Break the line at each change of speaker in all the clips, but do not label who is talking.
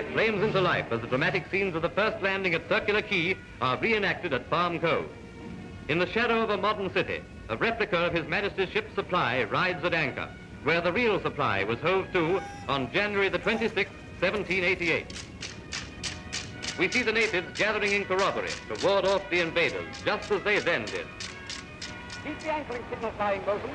Strait flames into life as the dramatic scenes of the first landing at Circular Quay are reenacted at Farm Cove. In the shadow of a modern city, a replica of His Majesty's ship Supply rides at anchor, where the real Supply was hove to on January the 26th, 1788. We see the natives gathering in corroboree to ward off the invaders, just as they then did.
Keep the anchoring signal flying, bosun.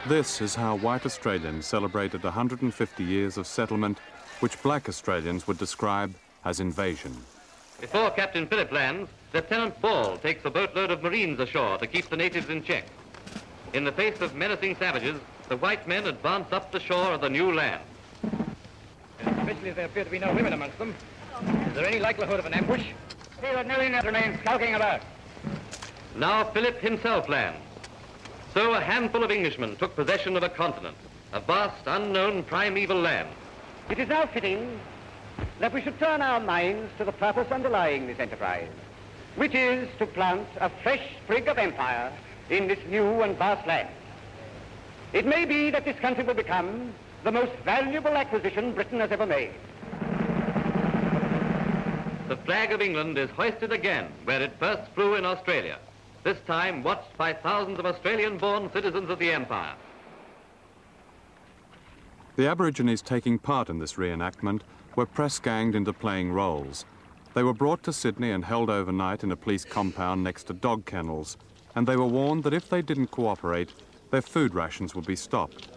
This is how white Australians celebrated 150 years of settlement, which black Australians would describe as invasion.
Before Captain Phillip lands, Lieutenant Ball takes a boatload of Marines ashore to keep the natives in check. In the face of menacing savages, the white men advance up the shore of the new land.
Especially as there appear to be no women amongst them. Is there any likelihood of an ambush? See that no Indians remain skulking about.
Now Phillip himself lands. So a handful of Englishmen took possession of a continent, a vast, unknown, primeval land.
It is now fitting that we should turn our minds to the purpose underlying this enterprise, which is to plant a fresh sprig of empire in this new and vast land. It may be that this country will become the most valuable acquisition Britain has ever made.
The flag of England is hoisted again where it first flew in Australia, this time watched by thousands of Australian-born citizens of the Empire.
The Aborigines taking part in this reenactment were press-ganged into playing roles. They were brought to Sydney and held overnight in a police compound next to dog kennels, and they were warned that if they didn't cooperate, their food rations would be stopped.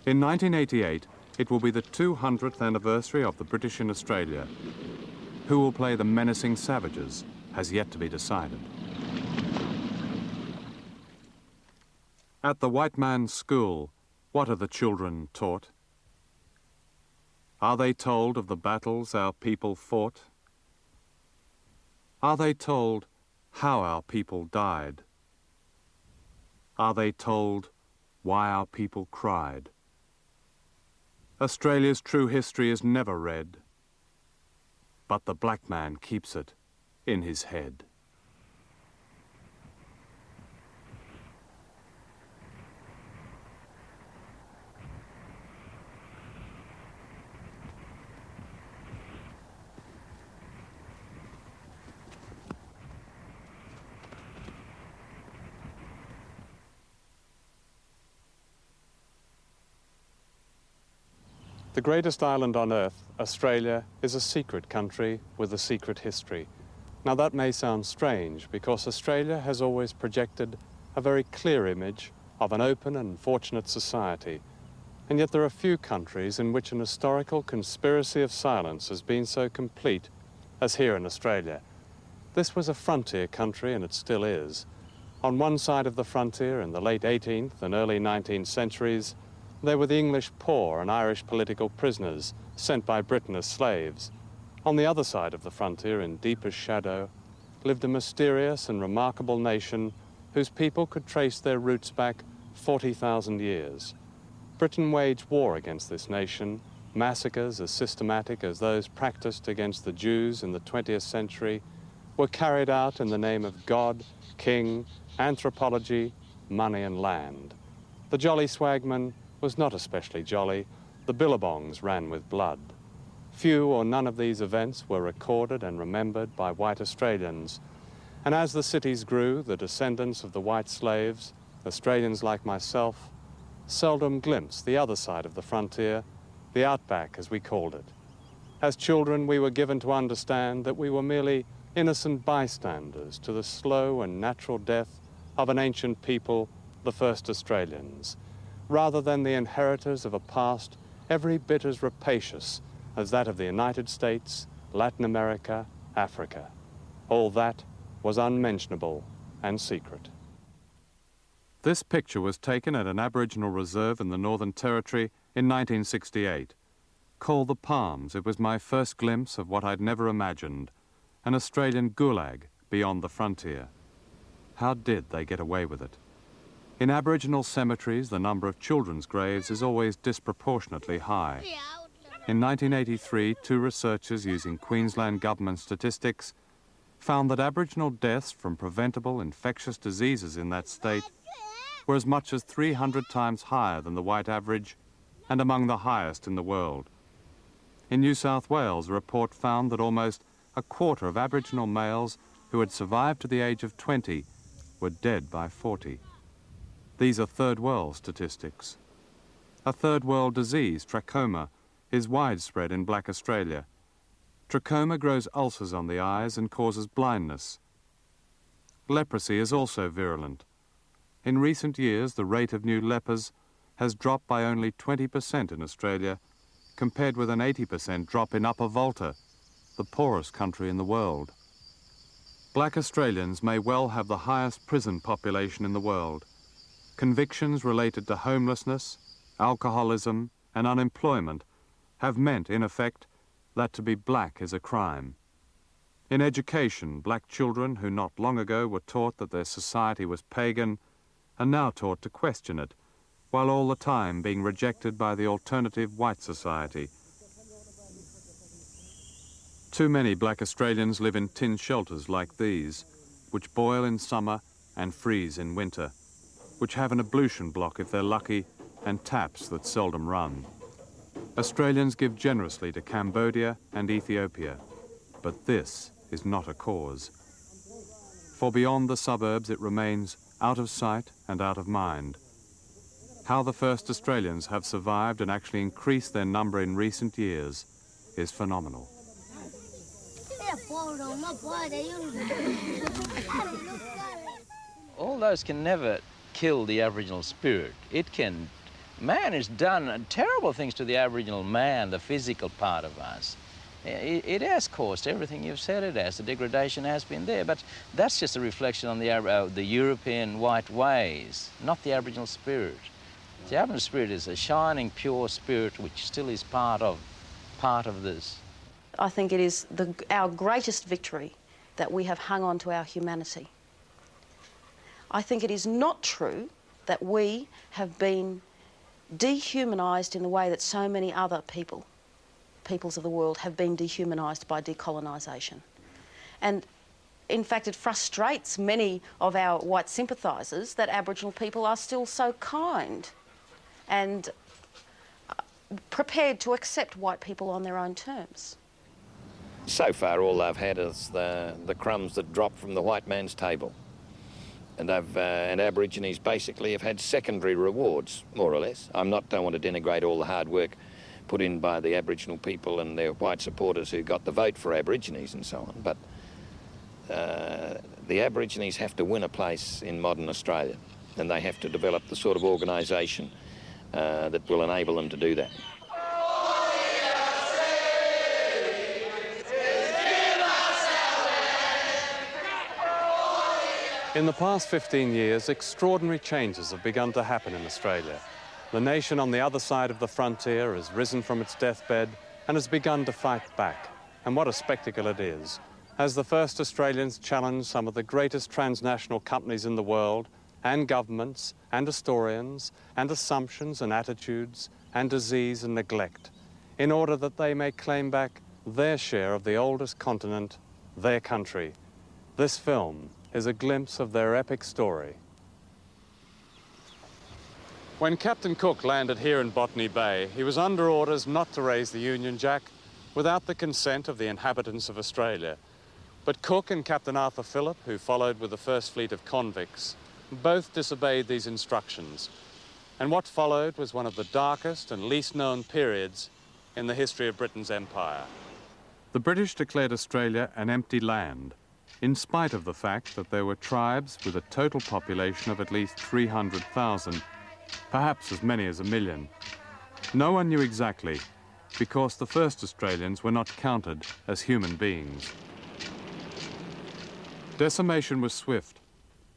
In 1988, it will be the 200th anniversary of the British in Australia. Who will play the menacing savages has yet to be decided. At the white man's school, what are the children taught? Are they told of the battles our people fought? Are they told how our people died? Are they told why our people cried? Australia's true history is never read, but the black man keeps it in his head. The greatest island on Earth, Australia, is a secret country with a secret history. Now that may sound strange because Australia has always projected a very clear image of an open and fortunate society. And yet there are few countries in which an historical conspiracy of silence has been so complete as here in Australia. This was a frontier country, and it still is. On one side of the frontier in the late 18th and early 19th centuries, there were the English poor and Irish political prisoners sent by Britain as slaves. On the other side of the frontier, in deepest shadow, lived a mysterious and remarkable nation whose people could trace their roots back 40,000 years. Britain waged war against this nation. Massacres as systematic as those practiced against the Jews in the 20th century were carried out in the name of God, king, anthropology, money and land. The jolly swagman was not especially jolly. The billabongs ran with blood. Few or none of these events were recorded and remembered by white Australians. And as the cities grew, the descendants of the white slaves, Australians like myself, seldom glimpsed the other side of the frontier, the outback as we called it. As children, we were given to understand that we were merely innocent bystanders to the slow and natural death of an ancient people, the first Australians, rather than the inheritors of a past every bit as rapacious as that of the United States, Latin America, Africa. All that was unmentionable and secret. This picture was taken at an Aboriginal reserve in the Northern Territory in 1968. Called the Palms, it was my first glimpse of what I'd never imagined, an Australian gulag beyond the frontier. How did they get away with it? In Aboriginal cemeteries, the number of children's graves is always disproportionately high. In 1983, two researchers using Queensland government statistics found that Aboriginal deaths from preventable infectious diseases in that state were as much as 300 times higher than the white average and among the highest in the world. In New South Wales, a report found that almost a quarter of Aboriginal males who had survived to the age of 20 were dead by 40. These are third world statistics. A third world disease, trachoma, is widespread in black Australia. Trachoma grows ulcers on the eyes and causes blindness. Leprosy is also virulent. In recent years, the rate of new lepers has dropped by only 20% in Australia, compared with an 80% drop in Upper Volta, the poorest country in the world. Black Australians may well have the highest prison population in the world. Convictions related to homelessness, alcoholism, and unemployment have meant, in effect, that to be black is a crime. In education, black children who not long ago were taught that their society was pagan are now taught to question it, while all the time being rejected by the alternative white society. Too many black Australians live in tin shelters like these, which boil in summer and freeze in winter, which have an ablution block if they're lucky, and taps that seldom run. Australians give generously to Cambodia and Ethiopia, but this is not a cause. For beyond the suburbs it remains out of sight and out of mind. How the first Australians have survived and actually increased their number in recent years is phenomenal.
All those can never kill the Aboriginal spirit. Man has done terrible things to the Aboriginal man, the physical part of us. It has caused everything you've said it has. The degradation has been there, but that's just a reflection on the European white ways, not the Aboriginal spirit. The Aboriginal spirit is a shining, pure spirit which still is part of this.
I think it is our greatest victory that we have hung on to our humanity. I think it is not true that we have been dehumanised in the way that so many other peoples of the world have been dehumanised by decolonisation. And in fact, it frustrates many of our white sympathisers that Aboriginal people are still so kind and prepared to accept white people on their own terms.
So far, all they've had is the crumbs that drop from the white man's table. And Aborigines basically have had secondary rewards, more or less. Don't want to denigrate all the hard work put in by the Aboriginal people and their white supporters who got the vote for Aborigines and so on. But the Aborigines have to win a place in modern Australia, and they have to develop the sort of organisation that will enable them to do that.
In the past 15 years, extraordinary changes have begun to happen in Australia. The nation on the other side of the frontier has risen from its deathbed and has begun to fight back. And what a spectacle it is, as the first Australians challenge some of the greatest transnational companies in the world, and governments, and historians, and assumptions and attitudes, and disease and neglect, in order that they may claim back their share of the oldest continent, their country. This film is a glimpse of their epic story. When Captain Cook landed here in Botany Bay, he was under orders not to raise the Union Jack without the consent of the inhabitants of Australia. But Cook and Captain Arthur Phillip, who followed with the first fleet of convicts, both disobeyed these instructions. And what followed was one of the darkest and least known periods in the history of Britain's empire. The British declared Australia an empty land, in spite of the fact that there were tribes with a total population of at least 300,000, perhaps as many as 1 million. No one knew exactly, because the first Australians were not counted as human beings. Decimation was swift.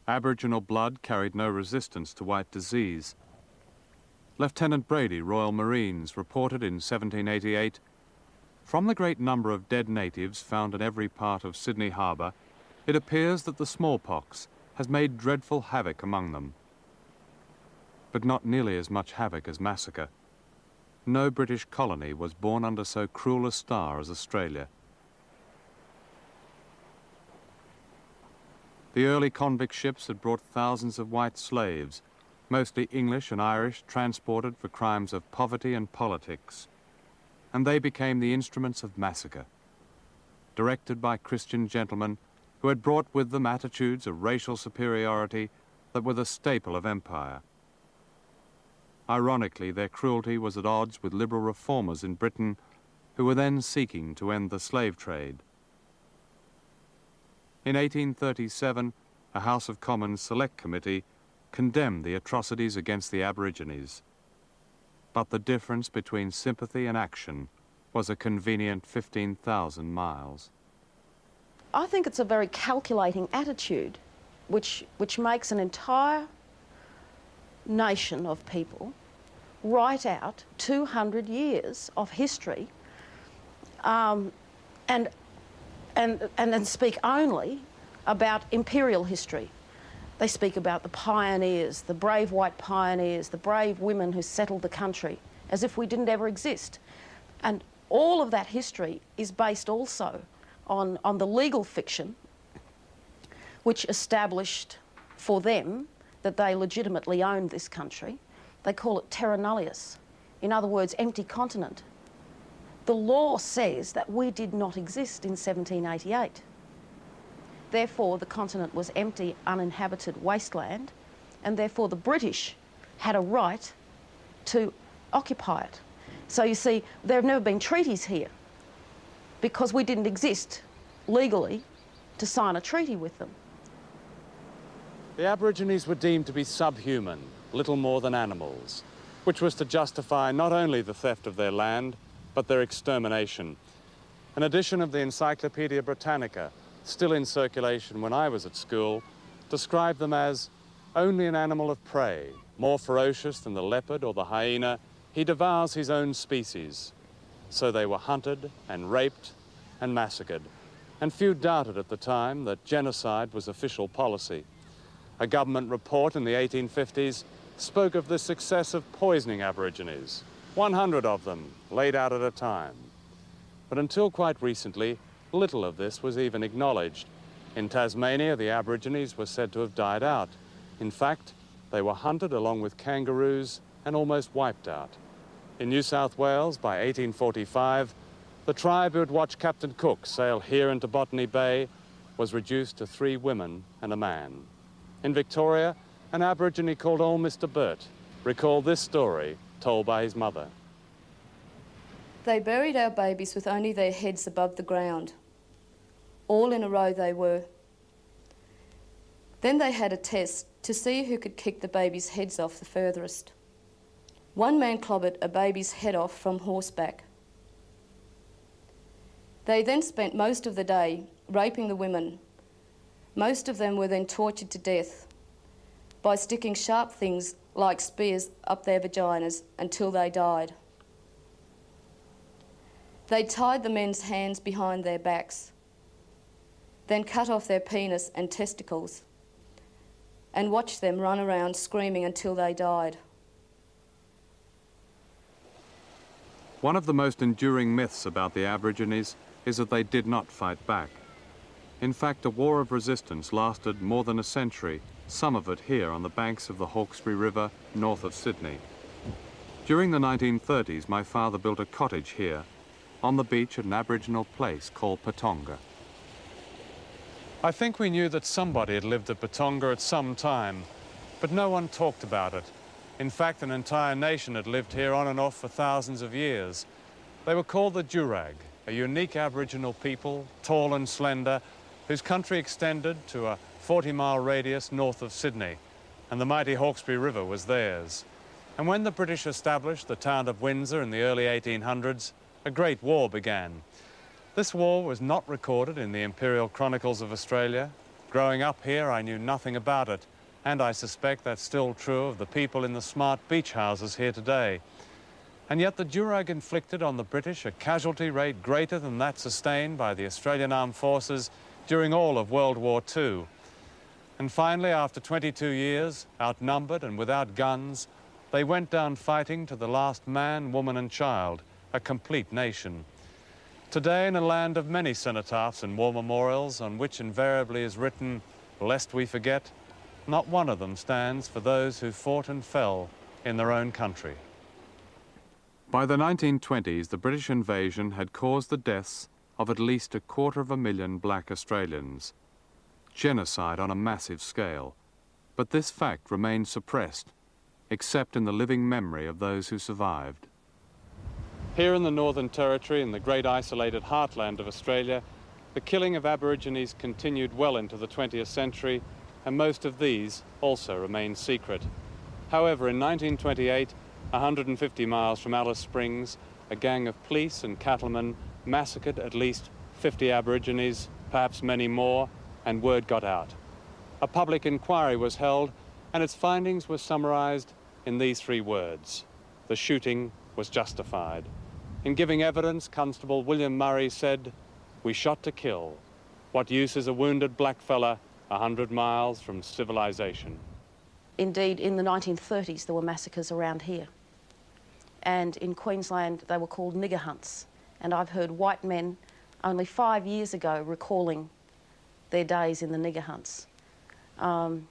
Aboriginal blood carried no resistance to white disease. Lieutenant Brady, Royal Marines, reported in 1788, "From the great number of dead natives found in every part of Sydney Harbour, it appears that the smallpox has made dreadful havoc among them." But not nearly as much havoc as massacre. No British colony was born under so cruel a star as Australia. The early convict ships had brought thousands of white slaves, mostly English and Irish, transported for crimes of poverty and politics. and they became the instruments of massacre, directed by Christian gentlemen who had brought with them attitudes of racial superiority that were the staple of empire. Ironically, their cruelty was at odds with liberal reformers in Britain who were then seeking to end the slave trade. In 1837, a House of Commons Select Committee condemned the atrocities against the Aborigines. But the difference between sympathy and action was a convenient 15,000 miles.
I think it's a very calculating attitude which makes an entire nation of people write out 200 years of history and speak only about imperial history. They speak about the pioneers, the brave white pioneers, the brave women who settled the country, as if we didn't ever exist. And all of that history is based also on the legal fiction which established for them that they legitimately owned this country. They call it terra nullius. In other words, empty continent. The law says that we did not exist in 1788. Therefore, the continent was empty, uninhabited wasteland, and therefore the British had a right to occupy it. So you see, there have never been treaties here because we didn't exist legally to sign a treaty with them.
The Aborigines were deemed to be subhuman, little more than animals, which was to justify not only the theft of their land, but their extermination. An edition of the Encyclopedia Britannica, still in circulation when I was at school, described them as only an animal of prey, more ferocious than the leopard or the hyena. He devours his own species. So they were hunted and raped and massacred. And few doubted at the time that genocide was official policy. A government report in the 1850s spoke of the success of poisoning Aborigines, 100 of them laid out at a time. But until quite recently, little of this was even acknowledged. In Tasmania, the Aborigines were said to have died out. In fact, they were hunted along with kangaroos and almost wiped out. In New South Wales, by 1845, the tribe who had watched Captain Cook sail here into Botany Bay was reduced to 3 women and a man. In Victoria, an Aborigine called Old Mr. Burt recalled this story told by his mother.
They buried our babies with only their heads above the ground. All in a row they were. Then they had a test to see who could kick the babies' heads off the furthest. One man clobbered a baby's head off from horseback. They then spent most of the day raping the women. Most of them were then tortured to death by sticking sharp things like spears up their vaginas until they died. They tied the men's hands behind their backs, then cut off their penis and testicles, and watched them run around screaming until they died.
One of the most enduring myths about the Aborigines is that they did not fight back. In fact, a war of resistance lasted more than a century, some of it here on the banks of the Hawkesbury River, north of Sydney. During the 1930s, my father built a cottage here, on the beach at an Aboriginal place called Patonga. I think we knew that somebody had lived at Patonga at some time, but no one talked about it. In fact, an entire nation had lived here on and off for thousands of years. They were called the Jurag, a unique Aboriginal people, tall and slender, whose country extended to a 40-mile radius north of Sydney, and the mighty Hawkesbury River was theirs. And when the British established the town of Windsor in the early 1800s, a great war began. This war was not recorded in the Imperial Chronicles of Australia. Growing up here, I knew nothing about it, and I suspect that's still true of the people in the smart beach houses here today. And yet the Jurag inflicted on the British a casualty rate greater than that sustained by the Australian Armed Forces during all of World War II. And finally, after 22 years, outnumbered and without guns, they went down fighting to the last man, woman and child, a complete nation. Today, in a land of many cenotaphs and war memorials on which invariably is written, "Lest we forget," not one of them stands for those who fought and fell in their own country. By the 1920s, the British invasion had caused the deaths of at least 250,000 black Australians. Genocide on a massive scale. But this fact remained suppressed, except in the living memory of those who survived. Here in the Northern Territory, in the great isolated heartland of Australia, the killing of Aborigines continued well into the 20th century, and most of these also remained secret. However, in 1928, 150 miles from Alice Springs, a gang of police and cattlemen massacred at least 50 Aborigines, perhaps many more, and word got out. A public inquiry was held, and its findings were summarized in these 3 words: the shooting was justified. In giving evidence, Constable William Murray said, "We shot to kill. What use is a wounded blackfella 100 miles from civilization?"
Indeed, in the 1930s, there were massacres around here. And in Queensland, they were called nigger hunts. And I've heard white men only 5 years ago recalling their days in the nigger hunts. And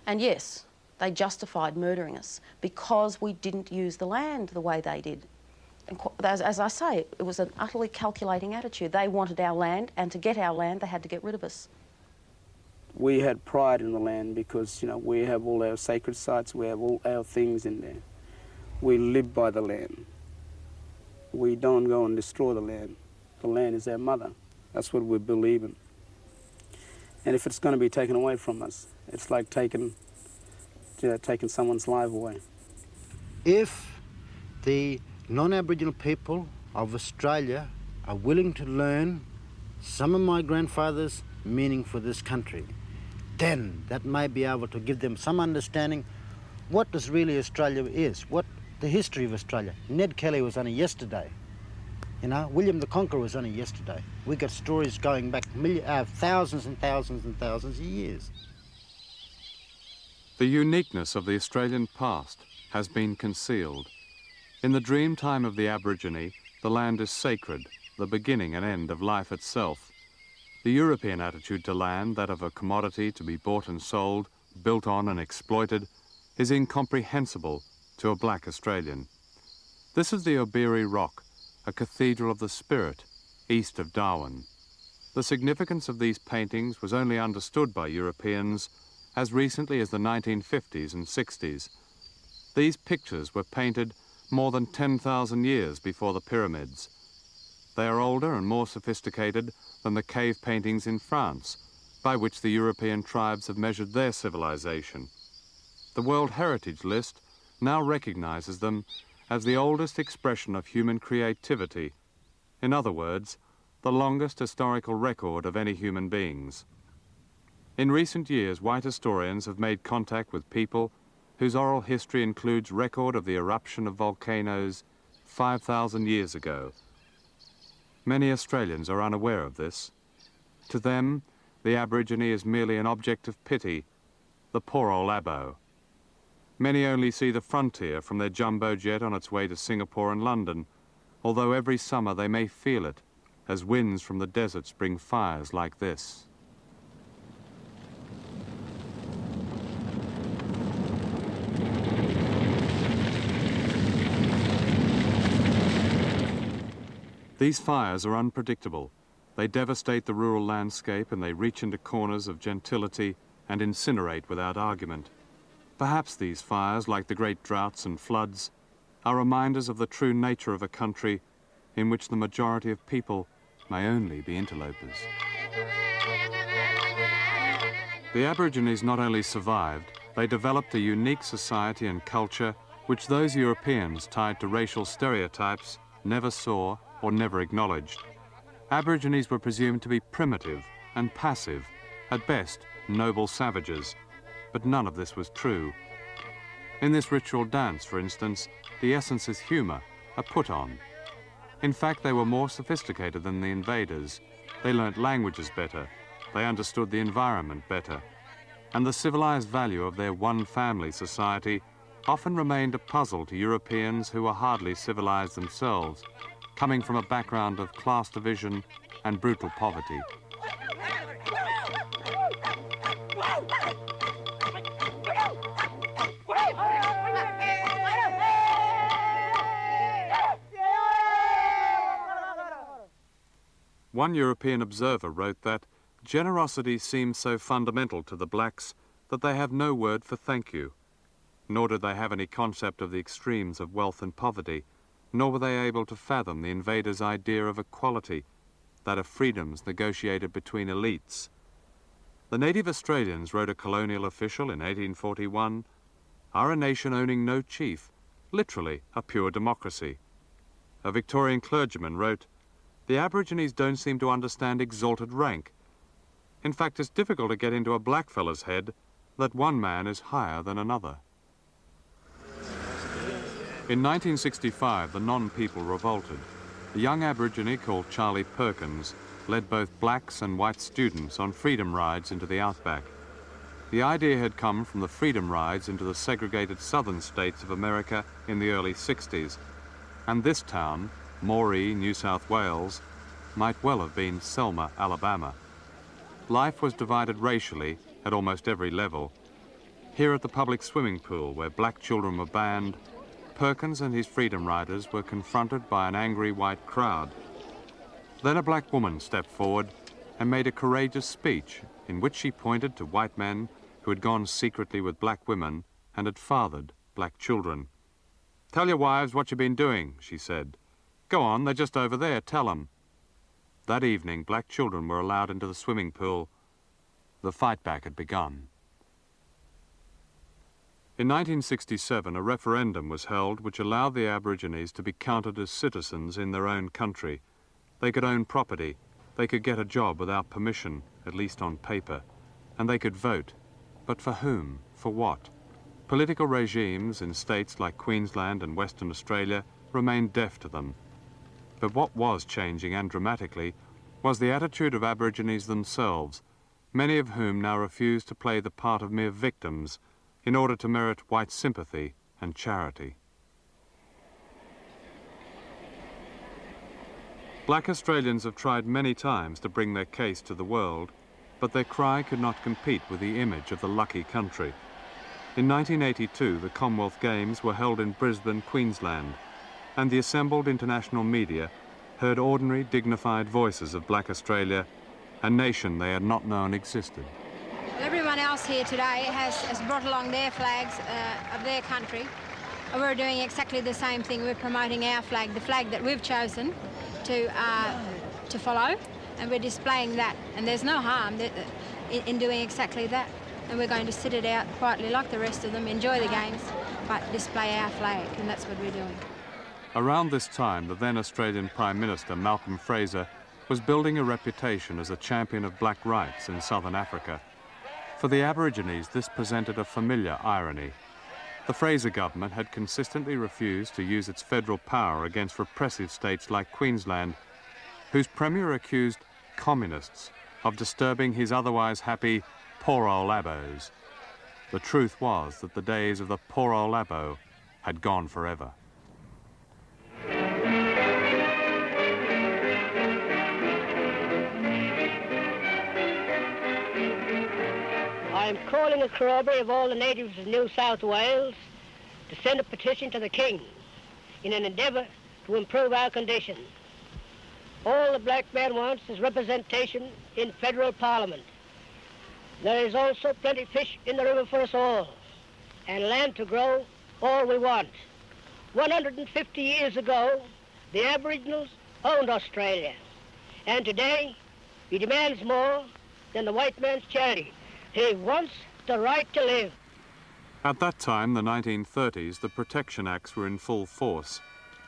yes, they justified murdering us because we didn't use the land the way they did. And as I say, it was an utterly calculating attitude. They wanted our land, and to get our land, they had to get rid of us.
We had pride in the land because, you know, we have all our sacred sites, we have all our things in there. We live by the land. We don't go and destroy the land. The land is our mother. That's what we believe in. And if it's going to be taken away from us, it's like taking someone's life away.
If the non-Aboriginal people of Australia are willing to learn some of my grandfather's meaning for this country, then that may be able to give them some understanding what this really Australia is, what the history of Australia. Ned Kelly was only yesterday. You know, William the Conqueror was only yesterday. We got stories going back thousands and thousands and thousands of years.
The uniqueness of the Australian past has been concealed. In the dream time of the Aborigine, the land is sacred, the beginning and end of life itself. The European attitude to land, that of a commodity to be bought and sold, built on and exploited, is incomprehensible to a black Australian. This is the Obiri Rock, a cathedral of the spirit, east of Darwin. The significance of these paintings was only understood by Europeans as recently as the 1950s and 60s. These pictures were painted more than 10,000 years before the pyramids. They are older and more sophisticated than the cave paintings in France, by which the European tribes have measured their civilization. The World Heritage List now recognizes them as the oldest expression of human creativity. In other words, the longest historical record of any human beings. In recent years, white historians have made contact with people whose oral history includes record of the eruption of volcanoes 5,000 years ago. Many Australians are unaware of this. To them, the Aborigine is merely an object of pity, the poor old Mabo. Many only see the frontier from their jumbo jet on its way to Singapore and London, although every summer they may feel it, as winds from the deserts bring fires like this. These fires are unpredictable. They devastate the rural landscape and they reach into corners of gentility and incinerate without argument. Perhaps these fires, like the great droughts and floods, are reminders of the true nature of a country in which the majority of people may only be interlopers. The Aborigines not only survived, they developed a unique society and culture which those Europeans tied to racial stereotypes never saw or never acknowledged. Aborigines were presumed to be primitive and passive, at best noble savages, but none of this was true. In this ritual dance, for instance, the essence is humor, a put-on. In fact, they were more sophisticated than the invaders. They learnt languages better, they understood the environment better, and the civilized value of their one-family society often remained a puzzle to Europeans who were hardly civilized themselves, coming from a background of class division and brutal poverty. One European observer wrote that generosity seems so fundamental to the blacks that they have no word for thank you, nor did they have any concept of the extremes of wealth and poverty, nor were they able to fathom the invaders' idea of equality, that of freedoms negotiated between elites. The native Australians, wrote a colonial official in 1841, are a nation owning no chief, literally a pure democracy. A Victorian clergyman wrote, the Aborigines don't seem to understand exalted rank. In fact, it's difficult to get into a blackfella's head that one man is higher than another. In 1965, the non-people revolted. A young Aborigine called Charlie Perkins led both blacks and white students on freedom rides into the outback. The idea had come from the freedom rides into the segregated southern states of America in the early 60s, and this town, Moree, New South Wales, might well have been Selma, Alabama. Life was divided racially at almost every level. Here at the public swimming pool, where black children were banned, Perkins and his freedom riders were confronted by an angry white crowd. Then a black woman stepped forward and made a courageous speech in which she pointed to white men who had gone secretly with black women and had fathered black children. "Tell your wives what you've been doing," she said. "Go on, they're just over there, tell them." That evening, black children were allowed into the swimming pool. The fight back had begun. In 1967, a referendum was held which allowed the Aborigines to be counted as citizens in their own country. They could own property, they could get a job without permission, at least on paper, and they could vote. But for whom? For what? Political regimes in states like Queensland and Western Australia remained deaf to them. But what was changing, and dramatically, was the attitude of Aborigines themselves, many of whom now refused to play the part of mere victims in order to merit white sympathy and charity. Black Australians have tried many times to bring their case to the world, but their cry could not compete with the image of the lucky country. In 1982, the Commonwealth Games were held in Brisbane, Queensland, and the assembled international media heard ordinary, dignified voices of Black Australia, a nation they had not known existed.
Well, everyone else here today has brought along their flags of their country. We're doing exactly the same thing. We're promoting our flag, the flag that we've chosen to follow, and we're displaying that. And there's no harm in doing exactly that. And we're going to sit it out quietly like the rest of them, enjoy the games, but display our flag, and that's what we're doing.
Around this time, the then Australian Prime Minister, Malcolm Fraser, was building a reputation as a champion of black rights in southern Africa. For the Aborigines, this presented a familiar irony. The Fraser government had consistently refused to use its federal power against repressive states like Queensland, whose premier accused communists of disturbing his otherwise happy poor old Abos. The truth was that the days of the poor old Abo had gone forever.
I am calling a corroboree of all the natives of New South Wales to send a petition to the King in an endeavour to improve our condition. All the black man wants is representation in federal parliament. There is also plenty of fish in the river for us all, and land to grow all we want. 150 years ago, the Aboriginals owned Australia, and today he demands more than the white man's charity. He wants the right to live.
At that time, the 1930s, the Protection Acts were in full force.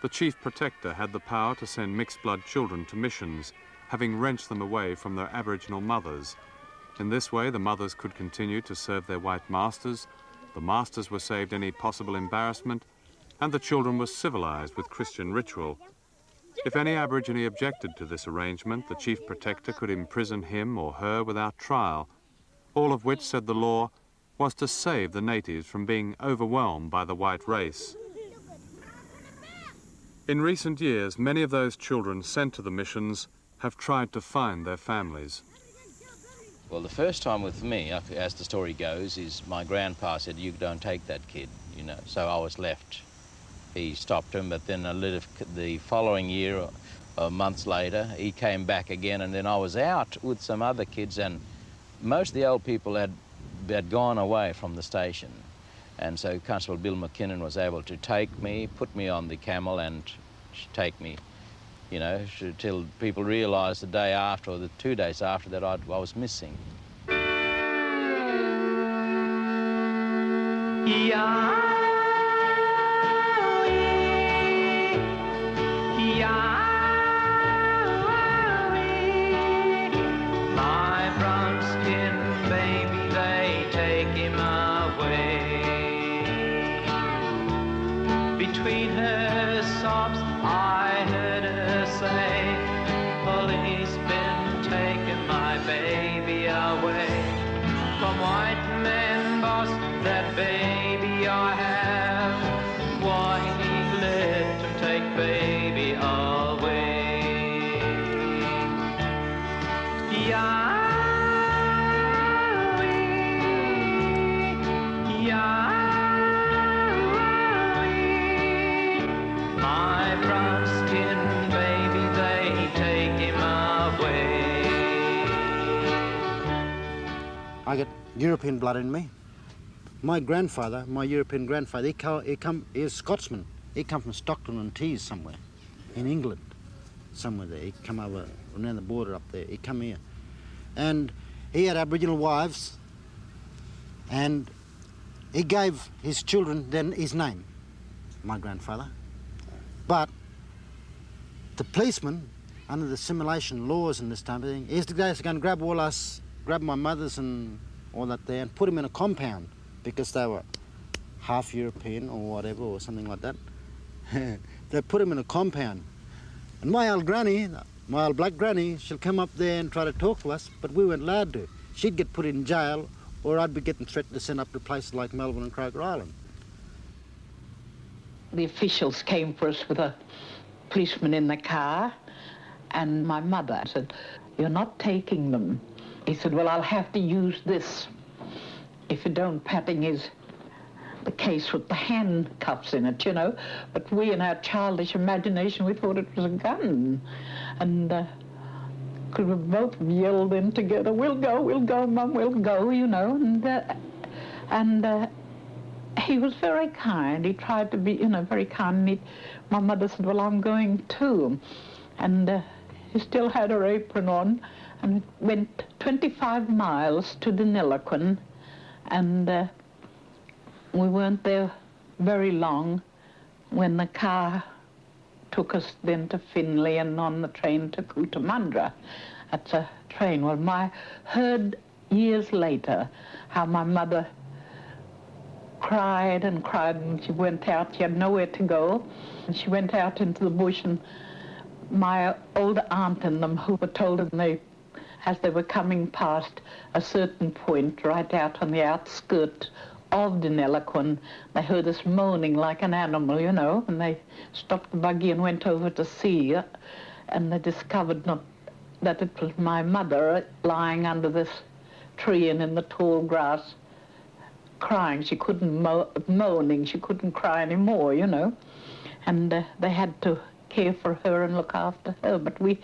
The Chief Protector had the power to send mixed-blood children to missions, having wrenched them away from their Aboriginal mothers. In this way, the mothers could continue to serve their white masters, the masters were saved any possible embarrassment, and the children were civilized with Christian ritual. If any Aborigine objected to this arrangement, the Chief Protector could imprison him or her without trial, all of which, said the law, was to save the natives from being overwhelmed by the white race. In recent years, many of those children sent to the missions have tried to find their families.
Well, the first time with me, as the story goes, is my grandpa said, "You don't take that kid," you know, so I was left. He stopped him, but then the following year, months later, he came back again, and then I was out with some other kids, and most of the old people had gone away from the station. And so Constable Bill McKinnon was able to take me, put me on the camel and take me, you know, till people realised the day after, or the 2 days after, that I was missing.
My brown skin baby, they take him away. Between her sobs I heard her say, police been taking my baby away. From white men boss, that baby I have, why he let him take baby away. My brown skin baby, they take him away.
I got European blood in me. My grandfather, my European grandfather, he is Scotsman. He come from Stockton-on-Tees somewhere, in England, somewhere there. He come over around the border up there. He come here, and he had Aboriginal wives, and he gave his children then his name, my grandfather. But the policeman, under the assimilation laws and this type of thing, is the guys going to grab all us, grab my mothers and all that there, and put them in a compound because they were half European or whatever, or something like that. They put them in a compound. And my old granny, my old black granny, she'll come up there and try to talk to us, but we weren't allowed to. She'd get put in jail, or I'd be getting threatened to send up to places like Melbourne and Croker Island.
The officials came for us with a policeman in the car, and my mother said, "You're not taking them." He said, "Well, I'll have to use this if you don't," patting the case with the handcuffs in it, you know. But we, in our childish imagination, we thought it was a gun. And could we both yelled in together, we'll go, Mum, we'll go, you know. And he was very kind. He tried to be, you know, very kind. My mother said, "Well, I'm going too." And he still had her apron on, and went 25 miles to Deniliquin, and we weren't there very long when the car took us then to Finley and on the train to Cootamundra. That's a train. Well, I heard years later how my mother cried and cried, and she went out. She had nowhere to go, and she went out into the bush, and my older aunt and them who were told, and as they were coming past a certain point right out on the outskirts of Deniliquin, they heard us moaning like an animal, you know, and they stopped the buggy and went over to see, and they discovered that it was my mother lying under this tree and in the tall grass, crying. She couldn't moaning, she couldn't cry anymore, you know, and they had to care for her and look after her. But we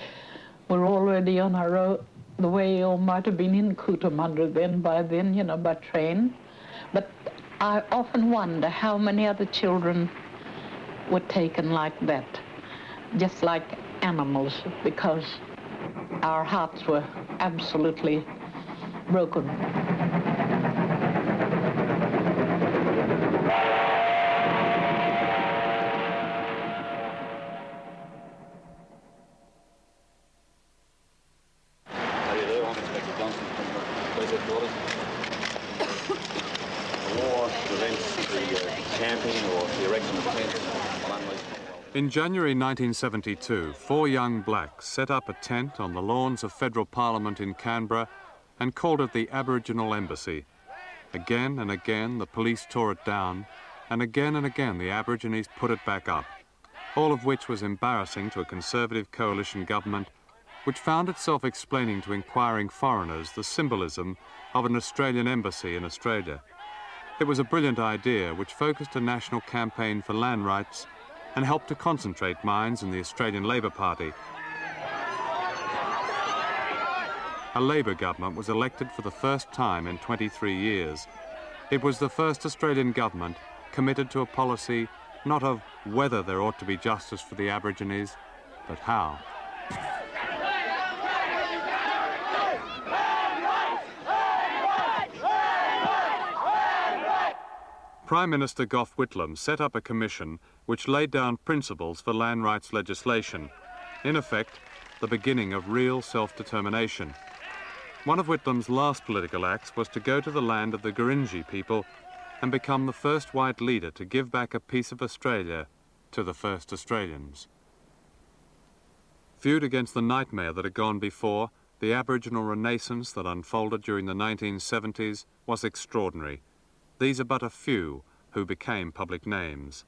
were already on our own, the way, or might have been in Cootamundra by then, you know, by train. But I often wonder how many other children were taken like that, just like animals, because our hearts were absolutely broken.
In January 1972, 4 young blacks set up a tent on the lawns of Federal Parliament in Canberra and called it the Aboriginal Embassy. Again and again the police tore it down, and again the Aborigines put it back up, all of which was embarrassing to a Conservative coalition government which found itself explaining to inquiring foreigners the symbolism of an Australian embassy in Australia. It was a brilliant idea which focused a national campaign for land rights and helped to concentrate minds in the Australian Labor Party a Labour government was elected for the first time in 23 years. It was the first Australian government committed to a policy not of whether there ought to be justice for the Aborigines, but how. Prime Minister Gough Whitlam set up a commission which laid down principles for land rights legislation, in effect, the beginning of real self-determination. One of Whitlam's last political acts was to go to the land of the Gurindji people and become the first white leader to give back a piece of Australia to the first Australians. Viewed against the nightmare that had gone before, the Aboriginal renaissance that unfolded during the 1970s was extraordinary. These are but a few who became public names.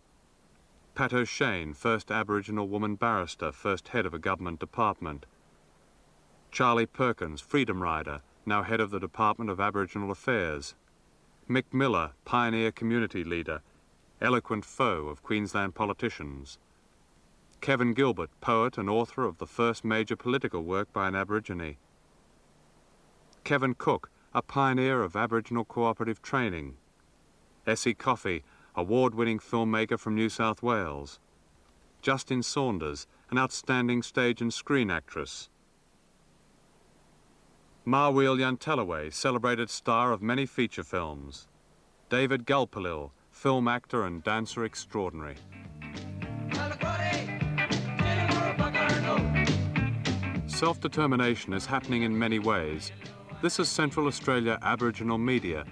Pat O'Shane, first Aboriginal woman barrister, first head of a government department. Charlie Perkins, freedom rider, now head of the Department of Aboriginal Affairs. Mick Miller, pioneer community leader, eloquent foe of Queensland politicians. Kevin Gilbert, poet and author of the first major political work by an Aborigine. Kevin Cook, a pioneer of Aboriginal cooperative training. Essie Coffey, award-winning filmmaker from New South Wales. Justin Saunders, an outstanding stage and screen actress. Marweel Yantalaway, celebrated star of many feature films. David Gulpilil, film actor and dancer extraordinary. Self-determination is happening in many ways. This is Central Australia Aboriginal Media,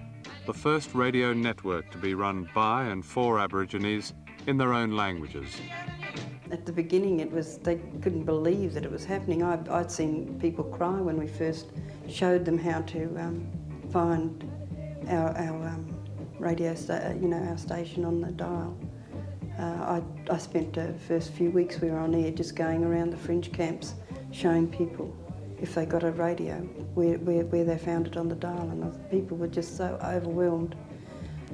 the first radio network to be run by and for Aborigines in their own languages.
At the beginning, they couldn't believe that it was happening. I'd seen people cry when we first showed them how to find our radio, our station on the dial. I spent the first few weeks we were on air just going around the fringe camps, showing people if they got a radio, where they found it on the dial, and the people were just so overwhelmed.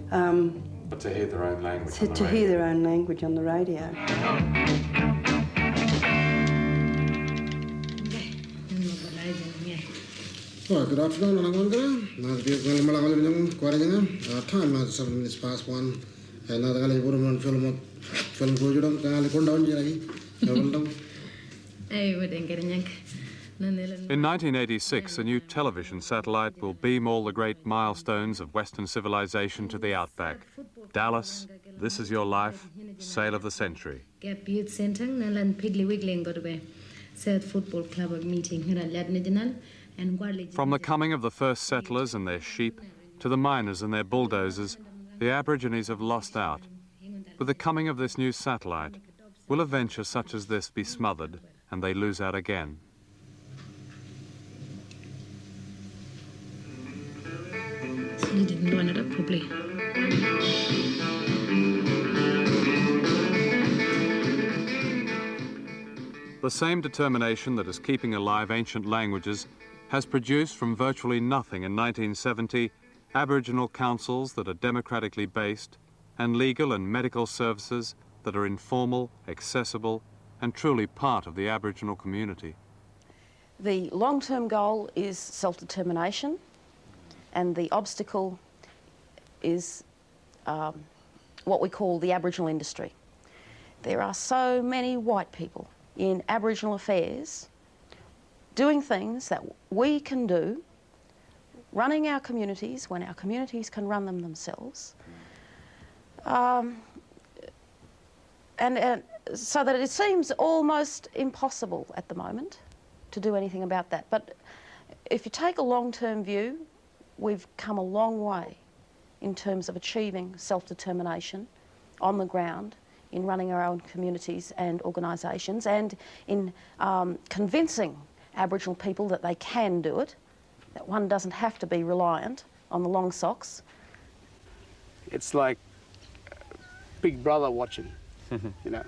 But to hear their own language
to hear their own language on the radio.
Well, good afternoon, time is 7 minutes past 1.
In 1986, a new television satellite will beam all the great milestones of Western civilization to the outback. Dallas, This Is Your Life, Sale of the Century. From the coming of the first settlers and their sheep to the miners and their bulldozers, the Aborigines have lost out. With the coming of this new satellite, will a venture such as this be smothered and they lose out again?
He didn't line it up properly.
The same determination that is keeping alive ancient languages has produced from virtually nothing in 1970 Aboriginal councils that are democratically based and legal and medical services that are informal, accessible and truly part of the Aboriginal community.
The long-term goal is self-determination, and the obstacle is what we call the Aboriginal industry. There are so many white people in Aboriginal affairs doing things that we can do, running our communities when our communities can run them themselves, and so that it seems almost impossible at the moment to do anything about that. But if you take a long-term view, we've come a long way in terms of achieving self-determination on the ground in running our own communities and organisations, and in convincing Aboriginal people that they can do it, that one doesn't have to be reliant on the long socks.
It's like Big Brother watching, you know.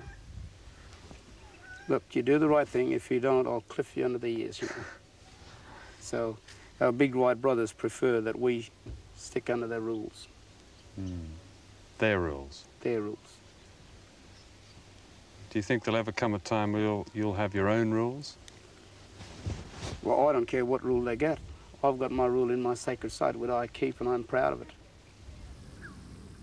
Look, you do the right thing. If you don't, I'll cliff you under the ears, you know. So our big white brothers prefer that we stick under their rules.
Their rules?
Their rules.
Do you think there'll ever come a time where you'll have your own rules?
Well, I don't care what rule they get. I've got my rule in my sacred site, which I keep, and I'm proud of it.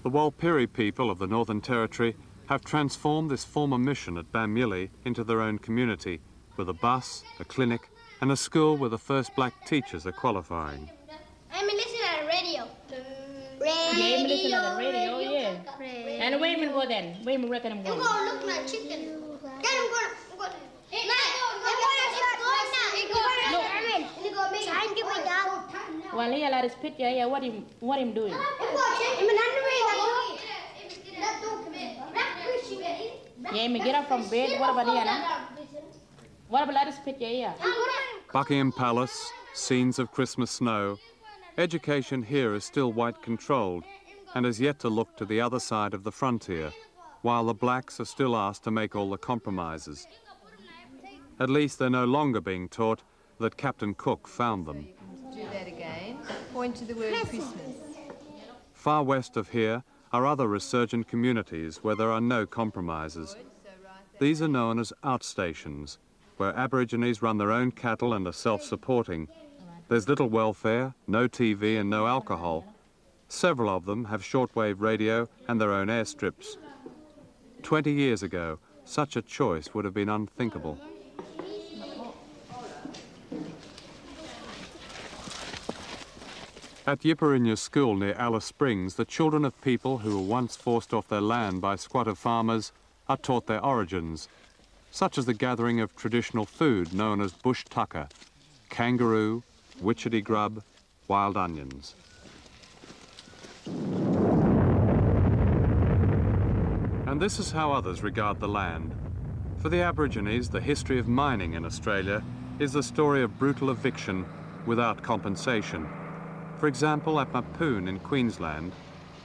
The Walpiri people of the Northern Territory have transformed this former mission at Bamyili into their own community, with a bus, a clinic, and a school where the first black teachers are qualifying.
I'm listening to the radio.
Yeah, I'm listening to the radio, yeah. And where am I go then? Where am I reckon I'm going?
I'm going to look at chicken. Then I'm going to...
Well, here, let us picture here. What him doing? Yeah, me get up from bed. What about here now? What about let us picture here?
Buckingham Palace, scenes of Christmas snow. Education here is still white-controlled and has yet to look to the other side of the frontier, while the blacks are still asked to make all the compromises. At least they're no longer being taught that Captain Cook found them.
Do that again. Point to the word Christmas.
Far west of here are other resurgent communities where there are no compromises. These are known as outstations, where Aborigines run their own cattle and are self-supporting. There's little welfare, no TV and no alcohol. Several of them have shortwave radio and their own airstrips. 20 years ago, such a choice would have been unthinkable. At Yipperinya School near Alice Springs, the children of people who were once forced off their land by squatter farmers are taught their origins, such as the gathering of traditional food known as bush tucker, kangaroo, witchetty grub, wild onions. And this is how others regard the land. For the Aborigines, the history of mining in Australia is the story of brutal eviction without compensation. For example, at Mapoon in Queensland,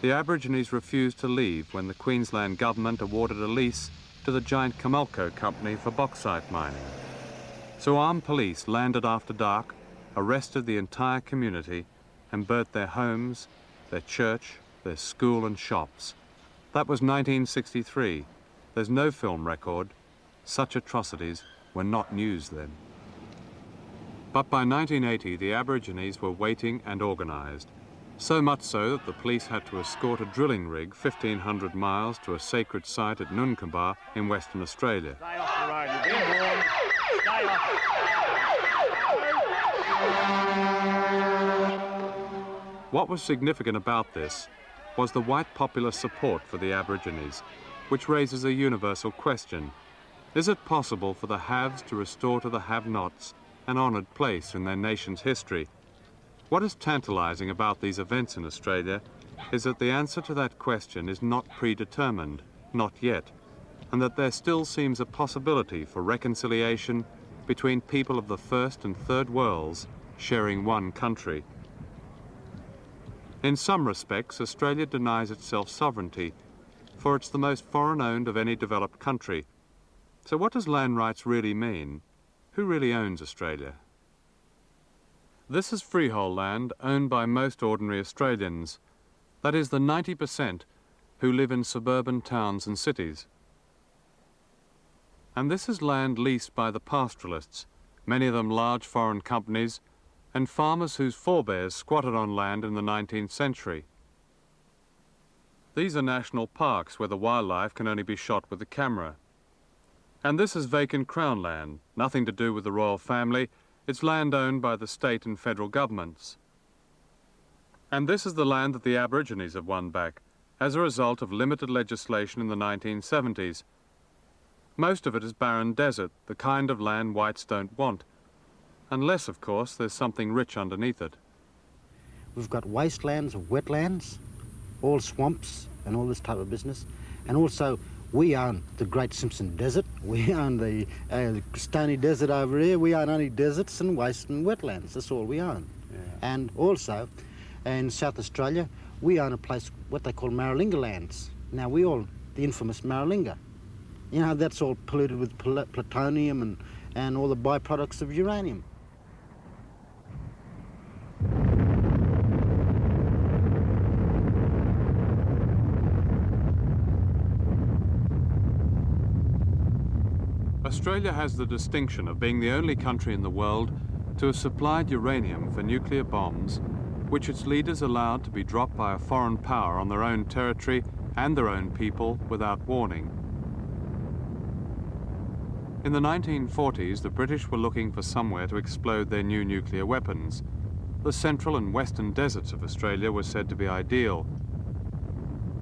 the Aborigines refused to leave when the Queensland government awarded a lease to the giant Comalco company for bauxite mining. So armed police landed after dark, arrested the entire community, and burnt their homes, their church, their school and shops. That was 1963. There's no film record. Such atrocities were not news then. But by 1980, the Aborigines were waiting and organised. So much so that the police had to escort a drilling rig 1,500 miles to a sacred site at Nunkamba in Western Australia.
Stay off the road, you're being warned. Stay off.
What was significant about this was the white popular support for the Aborigines, which raises a universal question. Is it possible for the haves to restore to the have-nots an honoured place in their nation's history? What is tantalising about these events in Australia is that the answer to that question is not predetermined, not yet, and that there still seems a possibility for reconciliation between people of the first and third worlds sharing one country. In some respects, Australia denies itself sovereignty, for it's the most foreign-owned of any developed country. So what does land rights really mean? Who really owns Australia? This is freehold land owned by most ordinary Australians. That is the 90% who live in suburban towns and cities. And this is land leased by the pastoralists, many of them large foreign companies, and farmers whose forebears squatted on land in the 19th century. These are national parks where the wildlife can only be shot with the camera. And this is vacant Crown land, nothing to do with the royal family. It's land owned by the state and federal governments. And this is the land that the Aborigines have won back as a result of limited legislation in the 1970s. Most of it is barren desert, the kind of land whites don't want. Unless, of course, there's something rich underneath it.
We've got wastelands, wetlands, all swamps and all this type of business. And also, we own the Great Simpson Desert. We own the Stony Desert over here. We own only deserts and waste and wetlands. That's all we own. Yeah. And also, in South Australia, we own a place, what they call Maralinga lands. Now, we all, the infamous Maralinga. You know, that's all polluted with plutonium and all the byproducts of uranium.
Australia has the distinction of being the only country in the world to have supplied uranium for nuclear bombs, which its leaders allowed to be dropped by a foreign power on their own territory and their own people without warning. In the 1940s, the British were looking for somewhere to explode their new nuclear weapons. The central and western deserts of Australia were said to be ideal.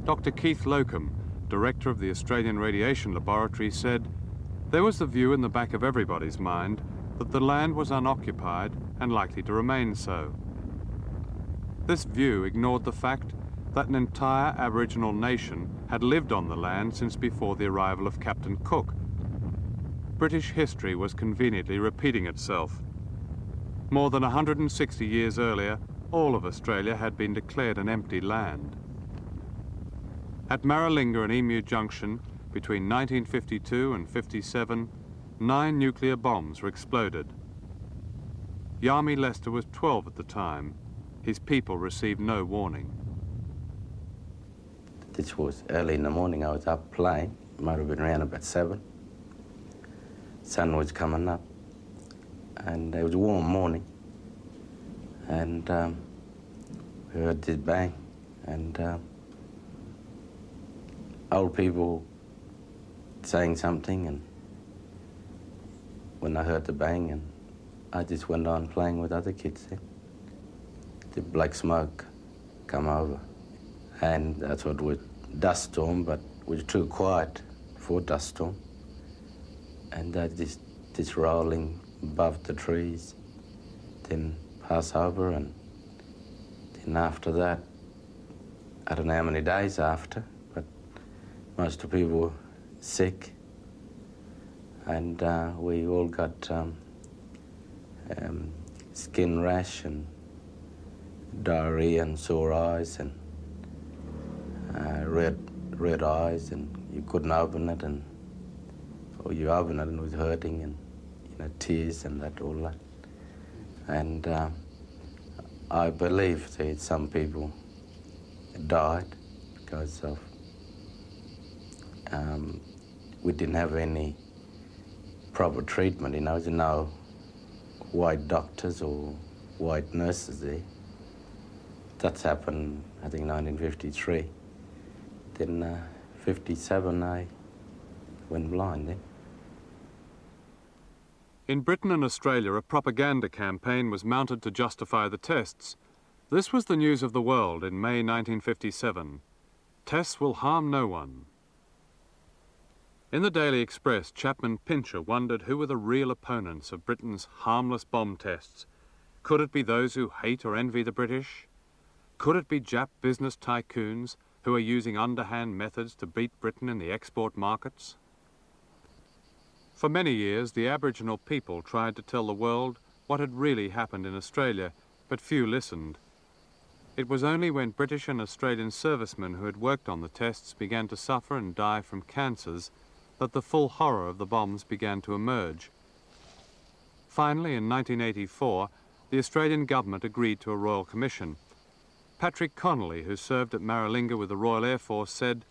Dr. Keith Locum, director of the Australian Radiation Laboratory, said, "There was the view in the back of everybody's mind that the land was unoccupied and likely to remain so. This view ignored the fact that an entire Aboriginal nation had lived on the land since before the arrival of Captain Cook. British history was conveniently repeating itself. More than 160 years earlier, all of Australia had been declared an empty land. At Maralinga and Emu Junction, between 1952 and 57, 9 nuclear bombs were exploded. Yami Lester was 12 at the time. His people received no warning.
This was early in the morning. I was up playing. Might have been around about 7. Sun was coming up, and it was a warm morning. And we heard this bang, and old people saying something, and when I heard the bang, and I just went on playing with other kids then. The black smoke come over, and I thought it was dust storm, but it was too quiet for dust storm. And that just rolling above the trees, then pass over, and then after that, I don't know how many days after, but most of the people were sick, and we all got skin rash and diarrhea and sore eyes and red eyes, and you couldn't open it, or you opened it and it was hurting, and tears and that, all that. And I believe that some people died because of we didn't have any proper treatment. There's no white doctors or white nurses there. That's happened, I think, 1953. Then 57, I went blind then.
In Britain and Australia, a propaganda campaign was mounted to justify the tests. This was the news of the world in May 1957. Tests will harm no one. In the Daily Express, Chapman Pincher wondered who were the real opponents of Britain's harmless bomb tests. Could it be those who hate or envy the British? Could it be Jap business tycoons who are using underhand methods to beat Britain in the export markets? For many years, the Aboriginal people tried to tell the world what had really happened in Australia, but few listened. It was only when British and Australian servicemen who had worked on the tests began to suffer and die from cancers that the full horror of the bombs began to emerge. Finally, in 1984, the Australian government agreed to a Royal Commission. Patrick Connolly, who served at Maralinga with the Royal Air Force, said,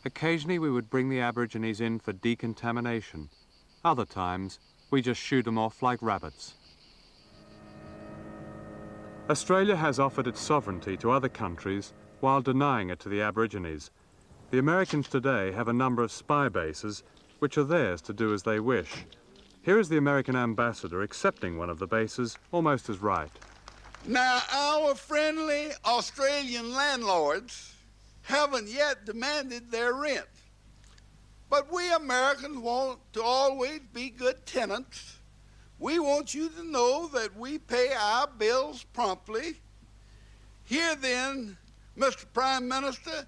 "Occasionally we would bring the Aborigines in for decontamination. Other times, we just shoot them off like rabbits." Australia has offered its sovereignty to other countries while denying it to the Aborigines. The Americans today have a number of spy bases which are theirs to do as they wish. Here is the American ambassador accepting one of the bases almost as right.
Now, our friendly Australian landlords haven't yet demanded their rent. But we Americans want to always be good tenants. We want you to know that we pay our bills promptly. Here then, Mr. Prime Minister,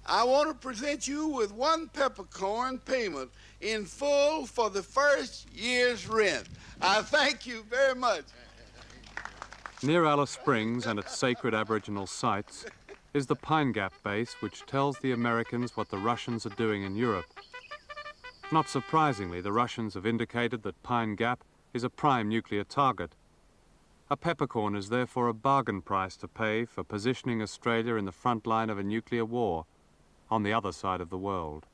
I want to present you with 1 peppercorn payment in full for the first year's rent. I thank you very much.
Near Alice Springs and its sacred Aboriginal sites is the Pine Gap base, which tells the Americans what the Russians are doing in Europe. Not surprisingly, the Russians have indicated that Pine Gap is a prime nuclear target. A peppercorn is therefore a bargain price to pay for positioning Australia in the front line of a nuclear war on the other side of the world.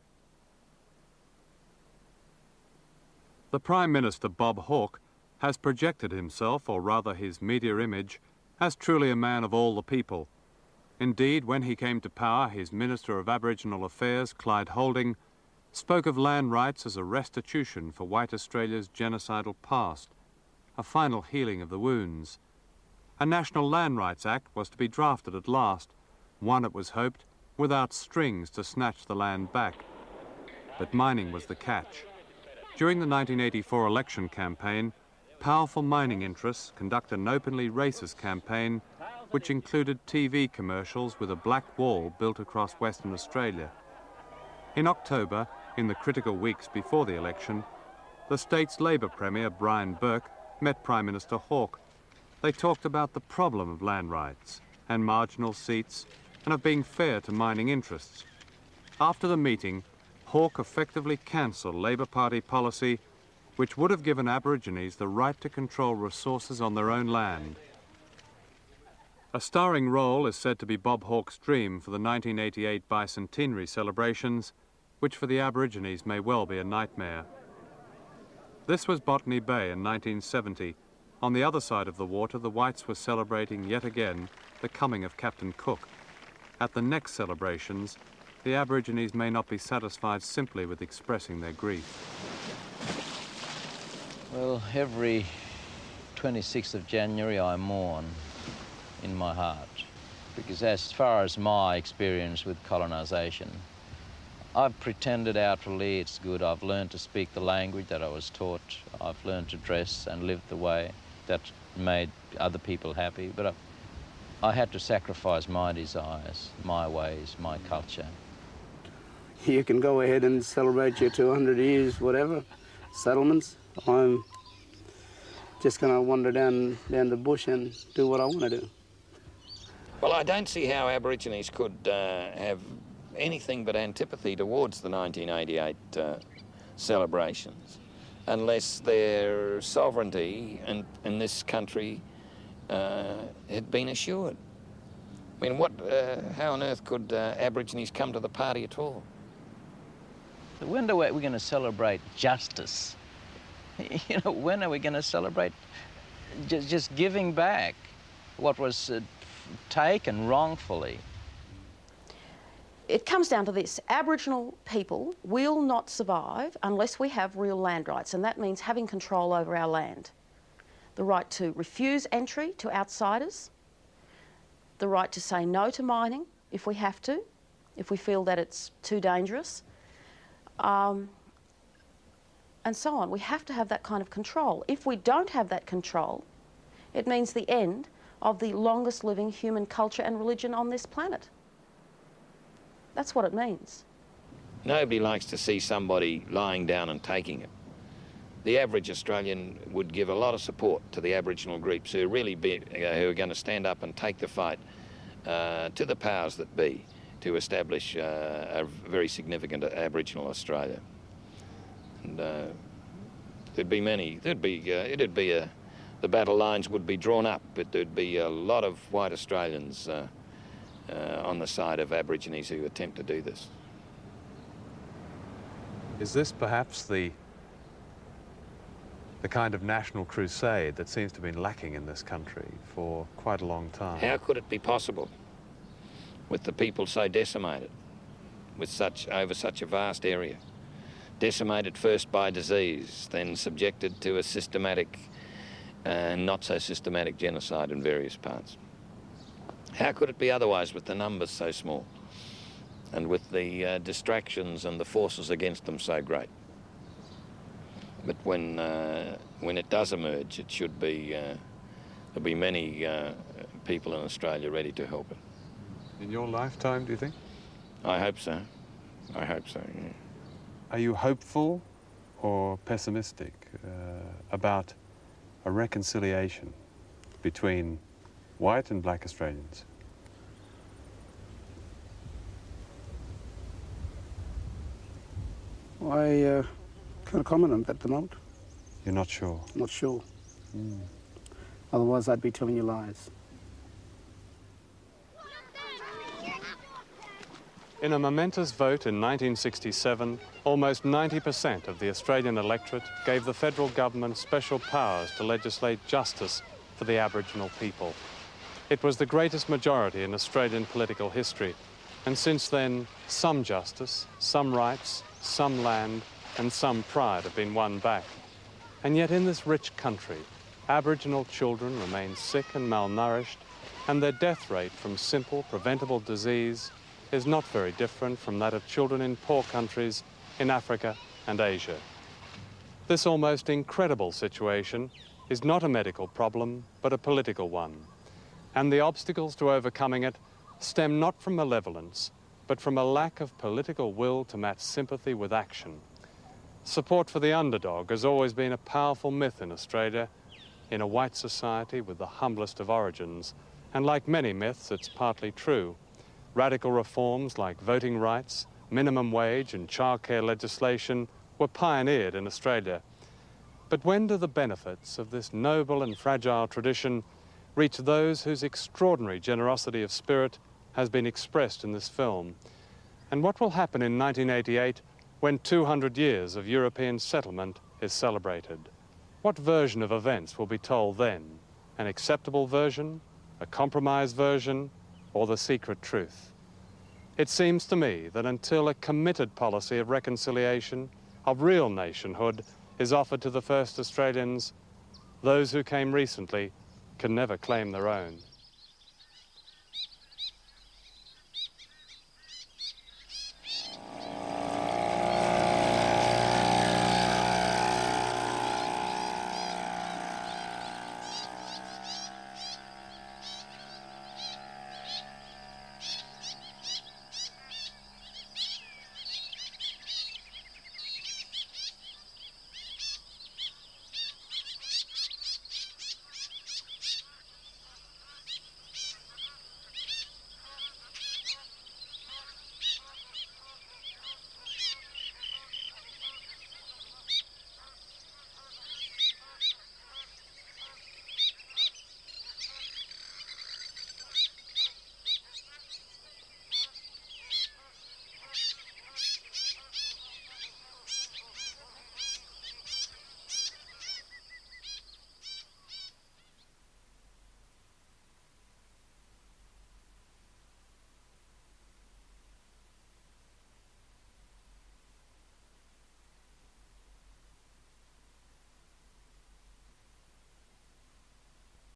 The Prime Minister, Bob Hawke, has projected himself, or rather his media image, as truly a man of all the people. Indeed, when he came to power, his Minister of Aboriginal Affairs, Clyde Holding, spoke of land rights as a restitution for white Australia's genocidal past, a final healing of the wounds. A National Land Rights Act was to be drafted at last, one, it was hoped, without strings to snatch the land back. But mining was the catch. During the 1984 election campaign, powerful mining interests conducted an openly racist campaign which included TV commercials with a black wall built across Western Australia. In October, in the critical weeks before the election, the state's Labor Premier, Brian Burke, met Prime Minister Hawke. They talked about the problem of land rights and marginal seats and of being fair to mining interests. After the meeting, Hawke effectively cancelled Labor Party policy which would have given Aborigines the right to control resources on their own land. A starring role is said to be Bob Hawke's dream for the 1988 bicentenary celebrations, which for the Aborigines may well be a nightmare. This was Botany Bay in 1970. On the other side of the water, the whites were celebrating yet again the coming of Captain Cook. At the next celebrations, the Aborigines may not be satisfied simply with expressing their grief.
Well, every 26th of January I mourn in my heart, because as far as my experience with colonisation, I've pretended outwardly it's good. I've learned to speak the language that I was taught. I've learned to dress and live the way that made other people happy, but I had to sacrifice my desires, my ways, my culture.
You can go ahead and celebrate your 200 years, whatever, settlements. I'm just going to wander down the bush and do what I want to do.
Well, I don't see how Aborigines could have anything but antipathy towards the 1988 celebrations unless their sovereignty in this country had been assured. I mean, how on earth could Aborigines come to the party at all?
When are we going to celebrate justice? You know, when are we going to celebrate just giving back what was taken wrongfully?
It comes down to this. Aboriginal people will not survive unless we have real land rights, and that means having control over our land. The right to refuse entry to outsiders, the right to say no to mining if we have to, if we feel that it's too dangerous, and so on. We have to have that kind of control. If we don't have that control, it means the end of the longest living human culture and religion on this planet. That's what it means.
Nobody likes to see somebody lying down and taking it. The average Australian would give a lot of support to the Aboriginal groups who are going to stand up and take the fight to the powers that be to establish a very significant Aboriginal Australia. And the battle lines would be drawn up, but there'd be a lot of white Australians on the side of Aborigines who attempt to do this.
Is this perhaps the kind of national crusade that seems to have been lacking in this country for quite a long time?
How could it be possible with the people so decimated, over such a vast area? Decimated first by disease, then subjected to a systematic and not so systematic genocide in various parts. How could it be otherwise with the numbers so small and with the distractions and the forces against them so great? But when it does emerge, it should be, there'll be many people in Australia ready to help it.
In your lifetime, do you think?
I hope so. I hope so, yeah.
Are you hopeful or pessimistic about a reconciliation between white and black Australians?
I can't comment on that at the moment.
You're not sure?
Not sure. Otherwise I'd be telling you lies.
In a momentous vote in 1967, almost 90% of the Australian electorate gave the federal government special powers to legislate justice for the Aboriginal people. It was the greatest majority in Australian political history, and since then, some justice, some rights, some land, and some pride have been won back. And yet in this rich country, Aboriginal children remain sick and malnourished, and their death rate from simple, preventable disease is not very different from that of children in poor countries in Africa and Asia. This almost incredible situation is not a medical problem, but a political one. And the obstacles to overcoming it stem not from malevolence, but from a lack of political will to match sympathy with action. Support for the underdog has always been a powerful myth in Australia, in a white society with the humblest of origins, and like many myths, it's partly true. Radical reforms like voting rights, minimum wage and childcare legislation were pioneered in Australia. But when do the benefits of this noble and fragile tradition reach those whose extraordinary generosity of spirit has been expressed in this film? And what will happen in 1988 when 200 years of European settlement is celebrated? What version of events will be told then? An acceptable version, a compromised version, or the secret truth? It seems to me that until a committed policy of reconciliation, of real nationhood, is offered to the first Australians, those who came recently can never claim their own.